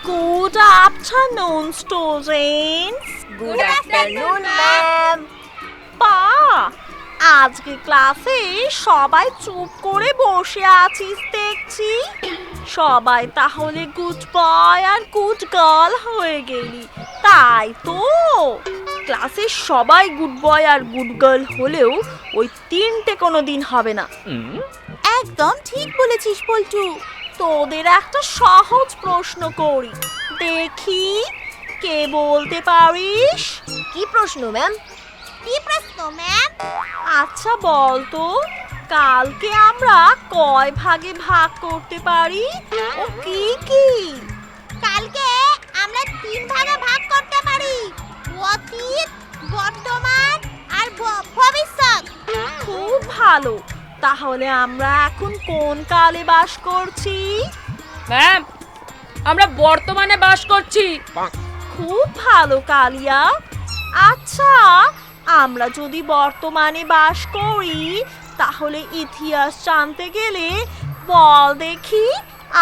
Good afternoon, students. Good afternoon, ma'am. পা আজকে ক্লাসে সবাই চুপ করে বসে আছিস দেখছি। সবাই তাহলে গুড বয় আর গুড গার্ল হয়ে গেলি, তাই তো? ক্লাসে সবাই গুড বয় আর গুড গার্ল হলেও ওই তিনটে কোনো দিন হবে না। একদম ঠিক বলেছিস পল্টু। তোদের একটা সহজ প্রশ্ন করি, দেখি কে বলতে পারিস? কি প্রশ্ন ম্যাম? কি প্রশ্ন ম্যাম? আচ্ছা বল তো, কালকে আমরা কয় ভাগে ভাগ করতে পারি ও কি কি? কালকে আমরা 3 ভাগে ভাগ করতে পারি, অতীত, বর্তমান আর ভবিষ্যৎ। খুব ভালো, তাহলে আমরা এখন কোন কালে বাস করছি? ম্যাম, আমরা বর্তমানে বাস করছি। খুব ভালো কালিয়া। আচ্ছা, আমরা যদি বর্তমানে বাস করি তাহলে ইতিহাস জানতে গেলে বল দেখি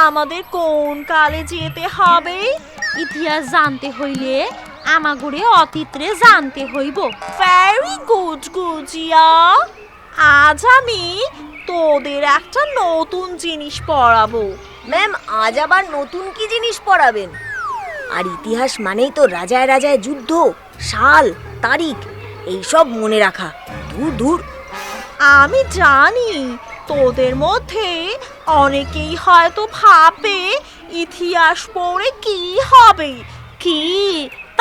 আমাদের কোন কালে যেতে হবে? ইতিহাস জানতে হইলে আমাগরে অতীতরে জানতে হইব। ভেরি গুড গুজিয়া। আজ আমি তোদের একটা নতুন জিনিস পড়াবো। ম্যাম, আজ আবার নতুন কি জিনিস পড়াবেন? আর ইতিহাস মানেই তো রাজায় রাজায় যুদ্ধ, সাল, তারিখ এইসব মনে রাখা। দূর দূর। আমি জানি তোদের মধ্যে অনেকেই হয়তো ভাববে ইতিহাস পড়ে কি হবে, কি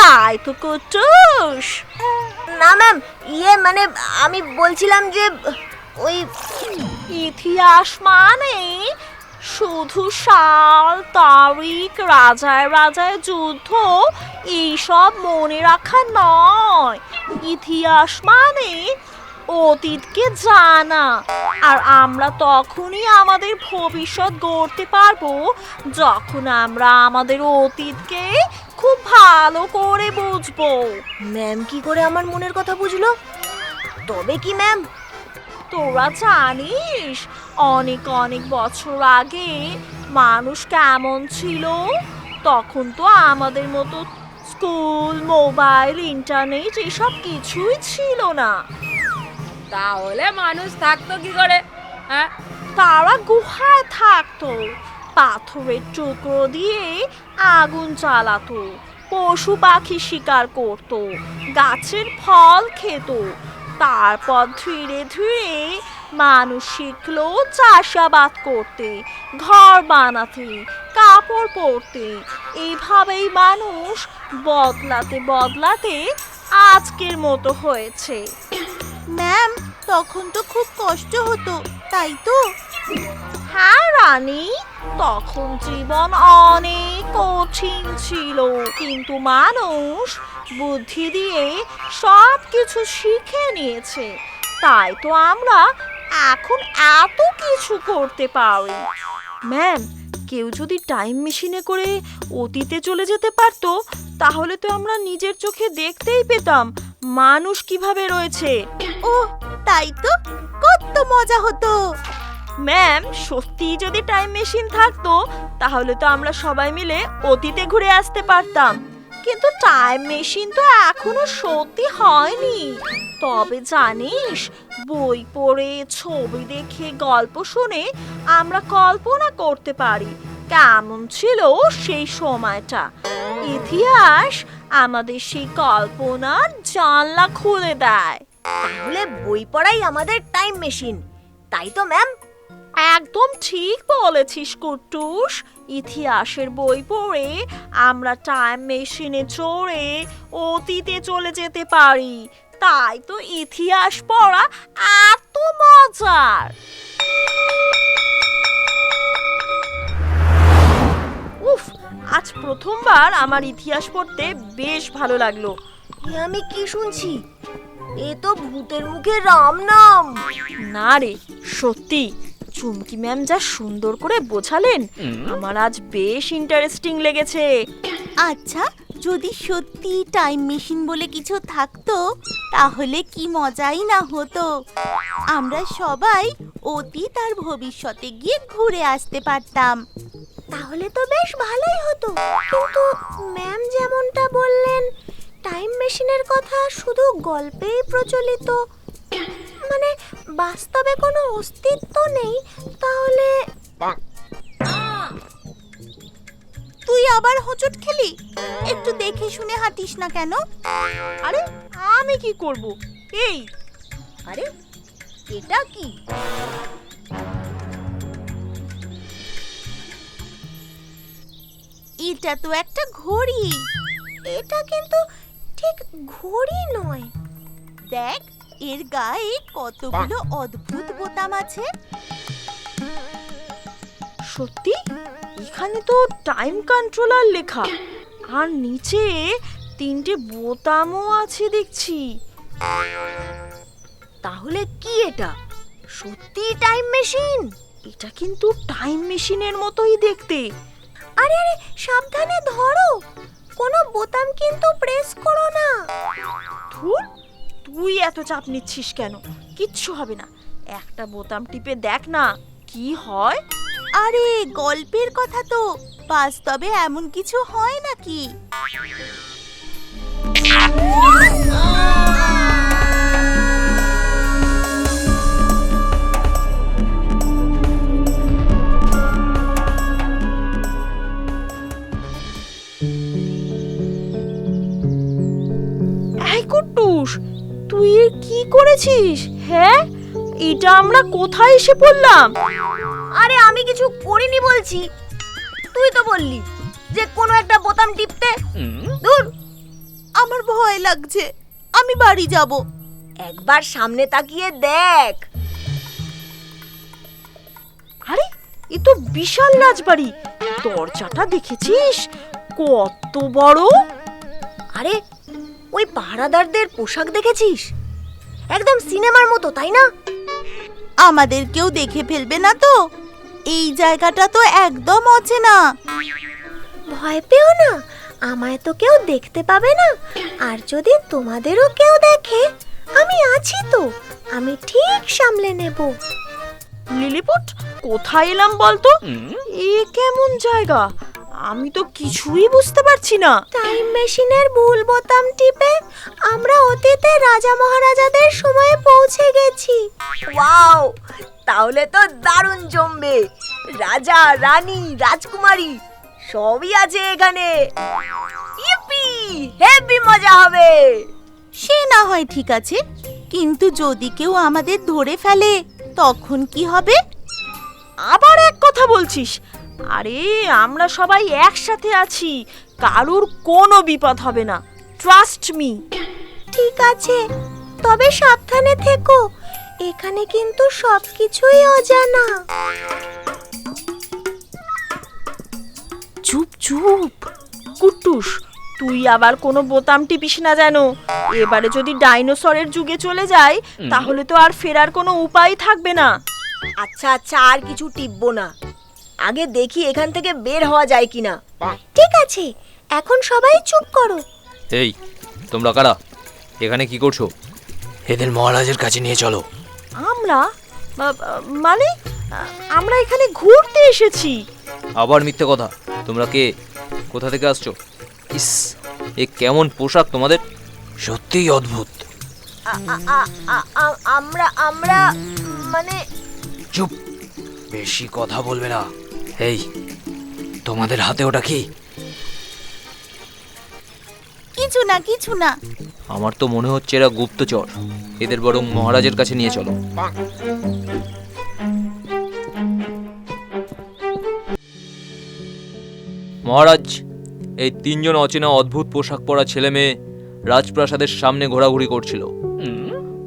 তাই তো কুটুস? না ম্যাম, মানে আমি বলছিলাম যে ওই ইতিহাস মানে শুধু সাল, তারিখ, রাজায় রাজায় যুদ্ধ এইসব মনে রাখা নয়। ইতিহাস মানে অতীতকে জানা, আর আমরা তখনই আমাদের ভবিষ্যৎ গড়তে পারবো যখন আমরা আমাদের অতীতকে খুব ভালো করে বুঝবো। ম্যাম কি করে আমার মনের কথা বুঝলো? তবে কি ম্যাম? তোরা জানিস অনেক অনেক বছর আগে মানুষ কেমন ছিল? তখন তো আমাদের মতো স্কুল, মোবাইল, ইন্টারনেট এসব কিছুই ছিল না। তাহলে মানুষ থাকতো কি করে? হ্যাঁ, তারা গুহায় থাকতো, পাথরের টুকরো দিয়ে আগুন জ্বালাতো, পশু পাখি শিকার করত, গাছের ফল খেত। তারপর ধীরে ধীরে মানুষ শিখলো চাষাবাদ করতে, ঘর বানাতে, কাপড় পরতে। এইভাবেই মানুষ বদলাতে বদলাতে আজকের মতো হয়েছে। ম্যাম, তখন তো খুব কষ্ট হতো, তাই তো? হ্যাঁ রানী, তখন জীবন অনেক কঠিন ছিল, কিন্তু মানুষ বুদ্ধি দিয়ে সব কিছু শিখে নিয়েছে, তাই তো আমরা এখন এত কিছু করতে পারি। ম্যাম, কেউ যদি টাইম মেশিনে করে অতীতে চলে যেতে পারতো তাহলে তো আমরা নিজের চোখে দেখতেই পেতাম মানুষ কিভাবে রয়েছে। ও তাই তো, কত মজা হতো। ম্যাম, সত্যি যদি টাইম মেশিন থাকতো তাহলে তো আমরা সবাই মিলে অতীতে ঘুরে আসতে পারতাম, কিন্তু টাইম মেশিন তো এখনো সত্যি হয়নি। তবে জানিস, বই পড়ে, ছবি দেখে, গল্প শুনে আমরা কল্পনা করতে পারি কেমন ছিল সেই সময়টা। ইতিহাস আমাদের সেই কল্পনার জানলা খুলে দেয়। তাহলে বই পড়াই আমাদের টাইম মেশিন, তাই তো ম্যাম? একদম ঠিক বলেছিস কুট্টুস। ইতিহাসের বই পড়ে আমরা টাইম মেশিনে চড়ে অতীতে চলে যেতে পারি, তাই তো ইতিহাস পড়া এত মজার। উফ, আজ প্রথমবার আমার ইতিহাস পড়তে বেশ ভালো লাগলো। আমি কি শুনছি? এ তো ভূতের মুখে রাম নাম। না রে, সত্যি চুমকি ম্যাম যা সুন্দর করে বোঝালেন, আমার আজ বেশ ইন্টারেস্টিং লেগেছে। আচ্ছা, যদি সত্যি টাইম মেশিন বলে কিছু থাকতো তাহলে কি মজাই না হতো। আমরা সবাই অতীত আর ভবিষ্যতে গিয়ে ঘুরে আসতে পারতাম। তাহলে তো বেশ ভালোই হতো, কিন্তু ম্যাম যেমনটা বললেন টাইম মেশিনের কথা শুধু গল্পেই প্রচলিত, মানে বাস্তবে কোনো অস্তিত্ব নেই, তাহলে তুই আবার হোঁচট খেলি? একটু দেখে শুনে হাঁটিস না কেন? আরে আমি কি করব? এই আরে এটা কি? এটা তো একটা ঘড়ি। এটা কিন্তু ঠিক ঘড়ি নয়। দেখ, এর গায়ে কতগুলো অদ্ভুত বোতাম আছে। সত্যি এখানে তো টাইম কন্ট্রোলার লেখা, আর নিচে 3টে বোতামও আছে দেখছি। তাহলে কি এটা সত্যি টাইম মেশিন? এটা কিন্তু টাইম মেশিনের মতোই দেখতে। আরে আরে সাবধানে ধরো, কোনো বোতাম কিন্তু প্রেস করো না। ধুর, তুই এত চাপ নিচ্ছিস কেন? কিচ্ছু হবে না, একটা বোতাম টিপে দেখ না কি হয়। আরে গল্পের কথা তো, বাস্তবে এমন কিছু হয় নাকি? এই কুট্টুস, তুই এ কি করেছিস? হ্যাঁ, এটা আমরা কোথায় এসে পড়লাম? আরে আমি কিছু করিনি বলছি, তুই তো বললি যে কোনো একটা বোতাম টিপতে। দূর, আমার ভয় লাগছে, আমি বাড়ি যাব। একবার সামনে তাকিয়ে দেখ। আরে এ তো বিশাল রাজবাড়ি, দরজাটা দেখেছিস কত বড়? আরে ওই পাহারাদারদের পোশাক দেখেছিস? একদম সিনেমার মতো, তাই না? আমাদের কেউ দেখে ফেলবে না তো? এই জায়গাটা তো একদম অচেনা। ভয় পেও না, আমায় তো কেউ দেখতে পাবে না। আর যদি তোমাদেরও কেউ দেখে, আমি আছি তো, আমি ঠিক সামলে নেব। লিলিপুট, কোথায় এলাম বলতো? এ কেমন জায়গা? আমি তো কিছুই বুঝতে পারছি না। টাইম মেশিনের ভুল বোতাম টিপে আমরা অতীতে রাজা মহারাজাদের সময়ে পৌঁছে গেছি। ওয়াও, তাহলে তো দারুণ জমবে। রাজা, রানী, রাজকুমারী সবই আছে এখানে। ইপি, হেভি মজা হবে। সে না হয় ঠিক আছে, কিন্তু যদি কেউ আমাদের ধরে ফেলে তখন কি হবে? আবার এক কথা বলছিস? আরে আমরা সবাই একসাথে আছি, কারুর কোনো বিপদ হবে না, ট্রাস্ট মি। ঠিক আছে, তবে সাবধানে থেকো, এখানে কিন্তু সবকিছুই অজানা। চুপ চুপ কুট্টুস, তুই আবার কোনো বোতাম টিপিস না যেন। এবারে যদি ডাইনোসরের যুগে চলে যায়, তাহলে তো আর ফেরার কোনো উপায় থাকবে না। আচ্ছা আচ্ছা, আর কিছু টিপবো না, আগে দেখি এখান থেকে বের হওয়া যায় কিনা। ঠিক আছে, এখন সবাই চুপ করো। এই, তোমরা কারা? এখানে কি করছো? এদের মহারাজের কাছে নিয়ে চলো। আমরা মানে আমরা এখানে ঘুরতে এসেছি। আবার মিথ্যে কথা। তোমরা কে? কোথা থেকে আসছো? ইস, এ কেমন পোশাক তোমাদের, সত্যিই অদ্ভুত। আমরা আমরা মানে চুপ, বেশি কথা বলবে না। এই, তোমাদের হাতে ওটা কি? কিছু না, কিছু না। আমার তো মনে হচ্ছে এরা গুপ্তচর। এদের বরং মহারাজের কাছে নিয়ে চলো। মহারাজ, এই 3জন অচেনা অদ্ভুত পোশাক পরা ছেলে মেয়ে রাজপ্রাসাদের সামনে ঘোরাঘুরি করছিল।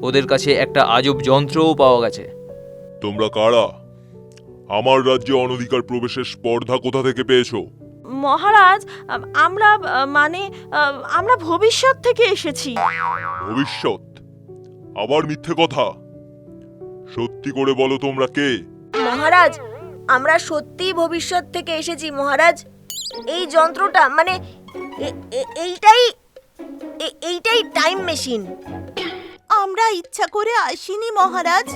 ওদের কাছে একটা আজব যন্ত্রও পাওয়া গেছে। তোমরা কারা? আমার রাজ্যে অনধিকার প্রবেশের স্পর্ধা কোথা থেকে পেয়েছো? মহারাজ, আমরা মানে আমরা ভবিষ্যৎ থেকে এসেছি। ভবিষ্যৎ? আবার মিথ্যে কথা। সত্যি করে বলো তোমরা কে? মহারাজ, আমরা সত্যিই ভবিষ্যৎ থেকে এসেছি মহারাজ। এই যন্ত্রটা মানে এইটাই টাইম মেশিন। আমরা ইচ্ছা করে আসিনি মহারাজ,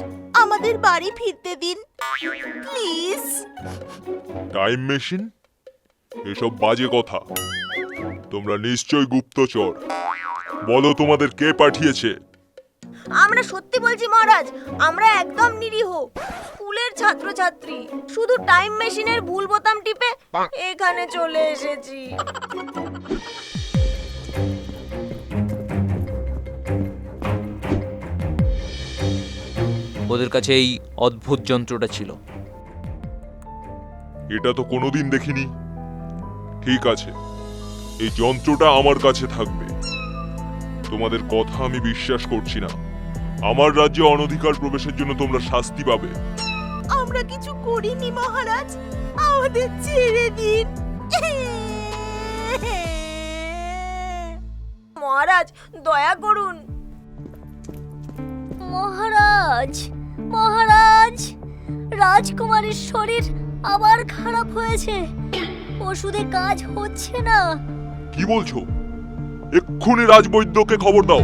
আমাদের বাড়ি ফিরতে দিন প্লিজ। Time machine? এসব বাজে কথা। তোমরা নিশ্চয় গুপ্তচর। বলো তোমাদের কে পাঠিয়েছে? আমরা সত্যি বলছি মহারাজ, আমরা একদম নিরীহ স্কুলের ছাত্রছাত্রী, শুধু টাইম মেশিনের ভুল বোতাম টিপে এখানে চলে এসেছি। ওদের কাছে এই অদ্ভুত যন্ত্রটা ছিল। এটা তো কোনোদিন দেখিনি। ঠিক আছে, এই যন্ত্রটা আমার কাছে থাকবে। তোমাদের কথা আমি বিশ্বাস করছি না। আমার রাজ্যে অনধিকার প্রবেশের জন্য তোমরা শাস্তি পাবে। আমরা কিছু করিনি মহারাজ, আমাদের ছেড়ে দিন। মহারাজ দয়া করুন। মহারাজ, মহারাজ, রাজকুমারীর শরীর আবার খারাপ হয়েছে, ওষুধে কাজ হচ্ছে না। কি বলছো? এক্ষুনি রাজবৈদ্যকে খবর দাও।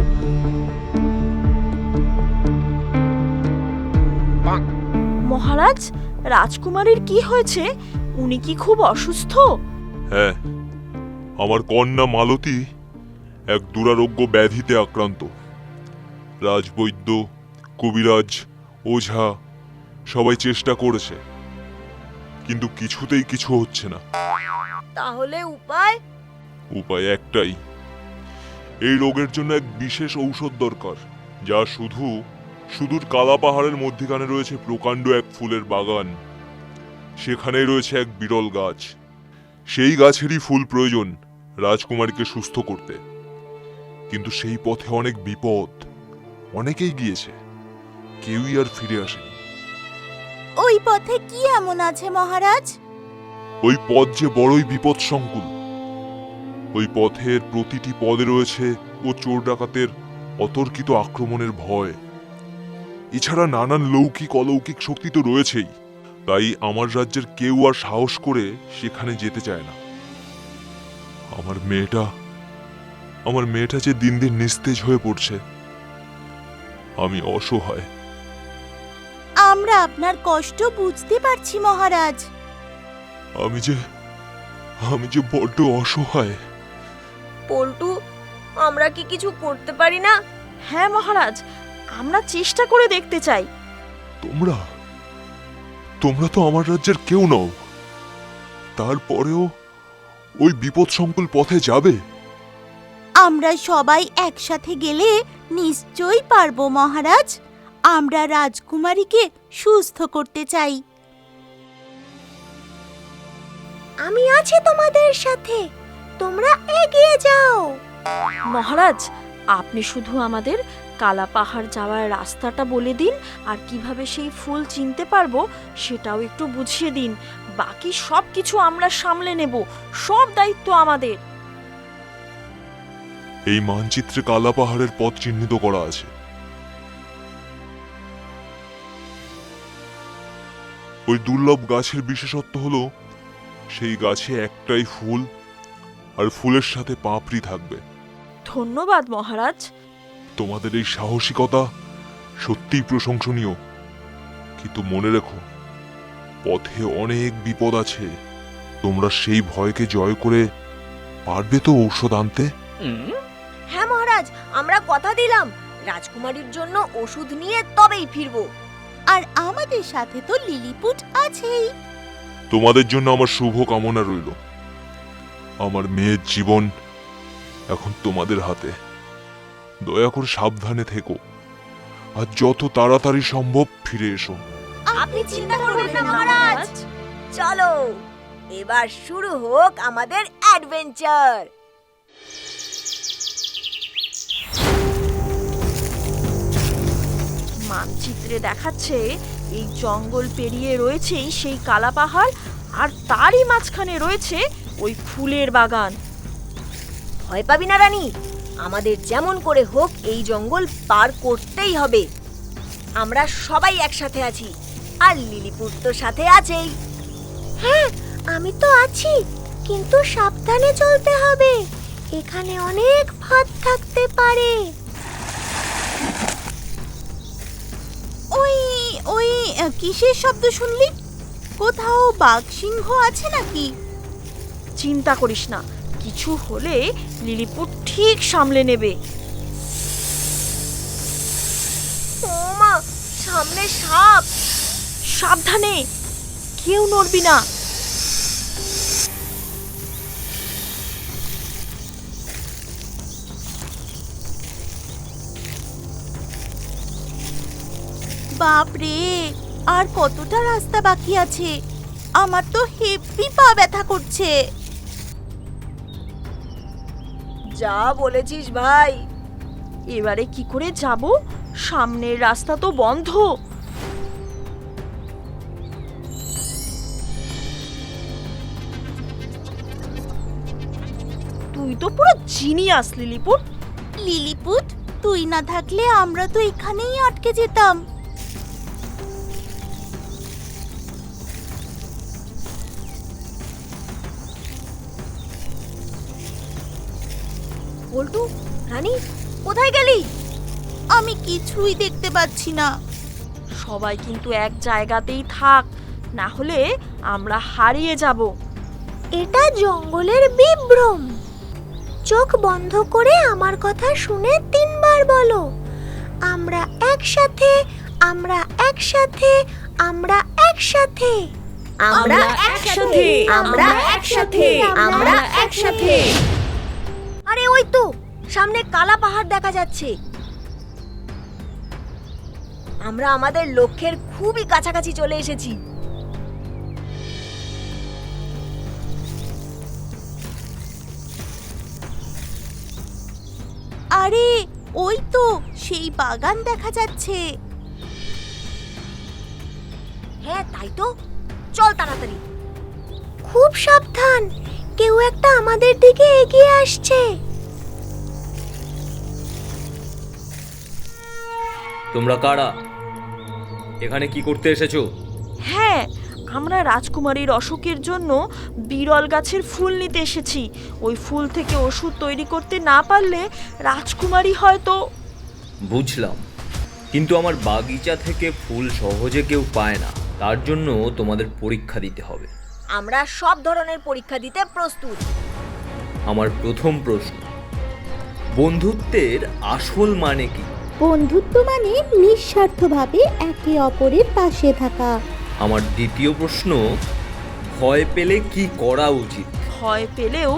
মহারাজ, রাজকুমারীর কি হয়েছে? উনি কি খুব অসুস্থ? হ্যাঁ, আমার কন্যা মালতী এক দুরারোগ্য ব্যাধিতে আক্রান্ত। রাজবৈদ্য, কবিরাজ, ওঝা সবাই চেষ্টা করেছে, কিন্তু কিছুতেই কিছু হচ্ছে না। তাহলে উপায়? উপায় একটাই। এই রোগের জন্য এক বিশেষ ঔষধ দরকার, যা সুদূর কালা পাহাড়ের মধ্যিখানে রয়েছে প্রকাণ্ড এক ফুলের বাগান। সেখানেই রয়েছে এক বিরল গাছ। সেই গাছেরই ফুল প্রয়োজন রাজকুমারীকে সুস্থ করতে। কিন্তু সেই পথে অনেক বিপদ। অনেকেই গিয়েছে, কেউই আর ফিরে আসেনি। ওই পথে কি এমন আছে মহারাজ? ওই পথ যে বড়ই বিপদ সংকুল। ওই পথের প্রতিটি পদে রয়েছে ও চোর ডাকাতের অতর্কিত আক্রমণের ভয়। এছাড়া নানান লৌকিক অলৌকিক শক্তি তো রয়েছেই। তাই আমার রাজ্যের কেউ আর সাহস করে সেখানে যেতে চায় না। আমার মেয়েটা যে দিন দিন নিস্তেজ হয়ে পড়ছে। আমি অসহায়। আমরা আপনার কষ্ট বুঝতে পারছি মহারাজ। আমি যে বড্ড অসহায়। পল্টু, আমরা কি কিছু করতে পারি না? হ্যাঁ মহারাজ, আমরা চেষ্টা করে দেখতে চাই। তোমরা তো আমার রাজ্যের কেউ নও, তারপরেও ওই বিপদ সংকুল পথে যাবে? আমরা সবাই একসাথে গেলে নিশ্চয়ই পারবো মহারাজ। আমরা রাজকুমারীকে সুস্থ করতে চাই। আমি আছি তোমাদের সাথে, তোমরা এগিয়ে যাও। মহারাজ, আপনি শুধু আমাদের কালা পাহাড় যাওয়ার রাস্তাটা বলে দিন, আর কিভাবে সেই ফুল চিনতে পারবো সেটাও একটু বুঝিয়ে দিন। বাকি সব কিছু আমরা সামলে নেব, সব দায়িত্ব আমাদের। এই মানচিত্রে কালা পাহাড়ের পথ চিহ্নিত করা আছে। ওই দুর্লভ গাছের বিশেষত্ব হলো সেই গাছে একটাই ফুল, আর ফুলের সাথে পাপড়ি থাকবে। ধন্যবাদ মহারাজ। তোমাদের এই সাহসিকতা সত্যিই প্রশংসনীয়, কিন্তু মনে রেখো, পথে অনেক বিপদ আছে। তোমরা সেই ভয়কে জয় করে পারবে তো ঔষধ আনতে? হ্যাঁ মহারাজ, আমরা কথা দিলাম রাজকুমারীর জন্য ওষুধ নিয়ে তবেই ফিরবো। আর আমাদের সাথে তো লিলিপুট আছেই। তোমাদের জন্য আমার শুভ কামনা রইল। আমার মেয়ের জীবন এখন তোমাদের হাতে। দয়া করে সাবধানে থেকো, আর যত তাড়াতাড়ি সম্ভব ফিরে এসো। আপনি চিন্তা করবেন না মহারাজ। চলো, এবার শুরু হোক আমাদের অ্যাডভেঞ্চার। মানচিত্রে দেখাচ্ছে এই জঙ্গল পেরিয়ে রয়েছেই সেই কালা পাহাড়, আর তারই মাঝখানে রয়েছে ওই ফুলের বাগান। ভয় পাবি না রানী, আমাদের যেমন করে হোক এই জঙ্গল পার করতেই হবে। আমরা সবাই একসাথে আছি, আর লিলিপুট তো সাথে আছেই। হ্যাঁ, আমি তো আছি, কিন্তু সাবধানে চলতে হবে। এখানে অনেক ফাঁদ থাকতে পারে। ওই কিসের শব্দ শুনলি? কোথাও বাঘ সিংহ আছে নাকি? চিন্তা করিস না, কিছু হলে লিলিপুট ঠিক সামলে নেবে। ও মা, সামনে সাপ! সাবধানে, কেউ নড়বি না। বাপরে, আর কতটা রাস্তা বাকি আছে? আমার তো হেব্বি পা ব্যথা করছে। যা বলেছিস ভাই। এবারে কি করে যাব? সামনের রাস্তা তো বন্ধ। তুই তো পুরো জিনিয়াস লিলিপুট। লিলিপুট, তুই না থাকলে আমরা তো এখানেই আটকে যেতাম। বল্টু, রানী, কোথায় গেলি? আমি কিছুই দেখতে পাচ্ছি না। সবাই কিন্তু এক জায়গাতেই থাক, না হলে আমরা হারিয়ে যাব। এটা জঙ্গলের বিভ্রম। চোখ বন্ধ করে আমার কথা শুনে 3 বার বলো। আমরা একসাথে, আমরা একসাথে, আমরা একসাথে, আমরা একসাথে, আমরা একসাথে, আমরা একসাথে। আরে ওই তো সামনে কালা পাহাড় দেখা যাচ্ছে। আমরা আমাদের লক্ষ্যের খুবই কাছাকাছি চলে এসেছি। আরে ওই তো সেই বাগান দেখা যাচ্ছে। হ্যাঁ তাই তো, চল তাড়াতাড়ি। খুব সাবধান, কেউ একটা আমাদের দিকে এগিয়ে আসছে। তোমরা কারা? এখানে কি করতে এসেছো? হ্যাঁ, আমরা রাজকুমারীর অসুখের জন্য বিরল গাছের ফুল নিতে এসেছি। ওই ফুল থেকে ওষুধ তৈরি করতে না পারলে রাজকুমারী হয়তো। বুঝলাম, কিন্তু আমার বাগিচা থেকে ফুল সহজে কেউ পায় না, তার জন্য তোমাদের পরীক্ষা দিতে হবে। আমরা সব ধরনের পরীক্ষা দিতে প্রস্তুত। আমার প্রথম প্রশ্ন, বন্ধুত্বের আসল মানে কি? বন্ধুত্ব মানে নিঃস্বার্থভাবে একে অপরের পাশে থাকা। আমার দ্বিতীয় প্রশ্ন, ভয় পেলে কি করা উচিত? ভয় পেলেও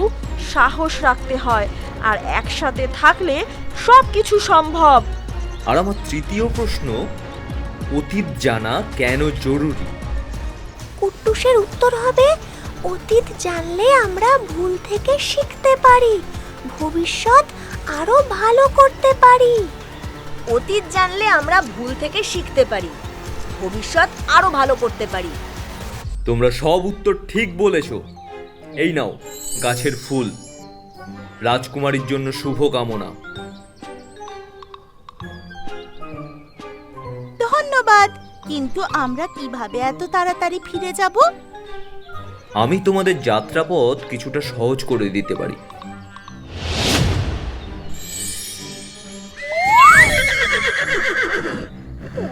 সাহস রাখতে হয়, আর একসাথে থাকলে সব কিছু সম্ভব। আর আমার তৃতীয় প্রশ্ন, অতীত জানা কেন জরুরি? কুট্টুসের উত্তর হবে, অতীত জানলে আমরা ভুল থেকে শিখতে পারি, ভবিষ্যৎ আরো ভালো করতে পারি। অতীত জানলে আমরা ভুল থেকে শিখতে পারি, ভবিষ্যৎ আরো ভালো করতে পারি। তোমরা সব উত্তর ঠিক বলেছো। এই নাও গাছের ফুল, রাজকুমারীর জন্য শুভ কামনা। ধন্যবাদ, কিন্তু আমরা কিভাবে এত তাড়াতাড়ি ফিরে যাব? আমি তোমাদের যাত্রাপথ কিছুটা সহজ করে দিতে পারি।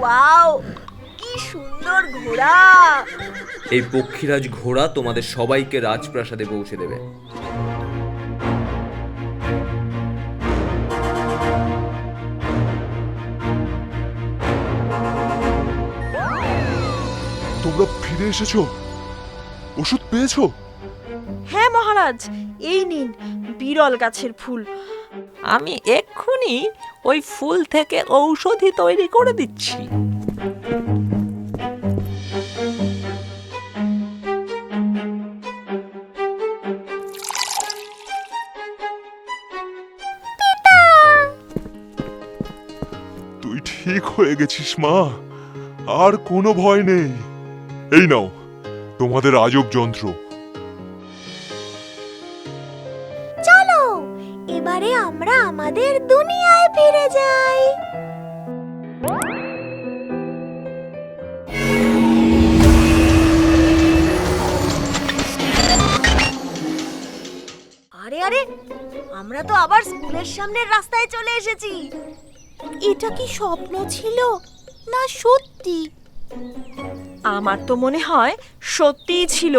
ওয়াও, কি সুন্দর ঘোড়া! এই পক্ষীরাজ ঘোড়া তোমাদের সবাইকে রাজপ্রাসাদে পৌঁছে দেবে। তোমরা ফিরে এসেছো? ওষুধ পেয়েছো? হ্যাঁ মহারাজ, এই নিন বিরল গাছের ফুল। আমি এক্ষুনি ওই ফুল থেকে ঔষধি তৈরি করে দিচ্ছি। তুই ঠিক হয়ে গেছিস মা, আর কোনো ভয় নেই। এই নাও তোমাদের আজব যন্ত্র। চলো এবারে আমরা আমাদের দুনিয়ায় ফিরে যাই। আরে আরে, আমরা তো আবার স্কুলের সামনের রাস্তায় চলে এসেছি। এটা কি স্বপ্ন ছিল না সত্যি? আমার তো মনে হয় সত্যিই ছিল।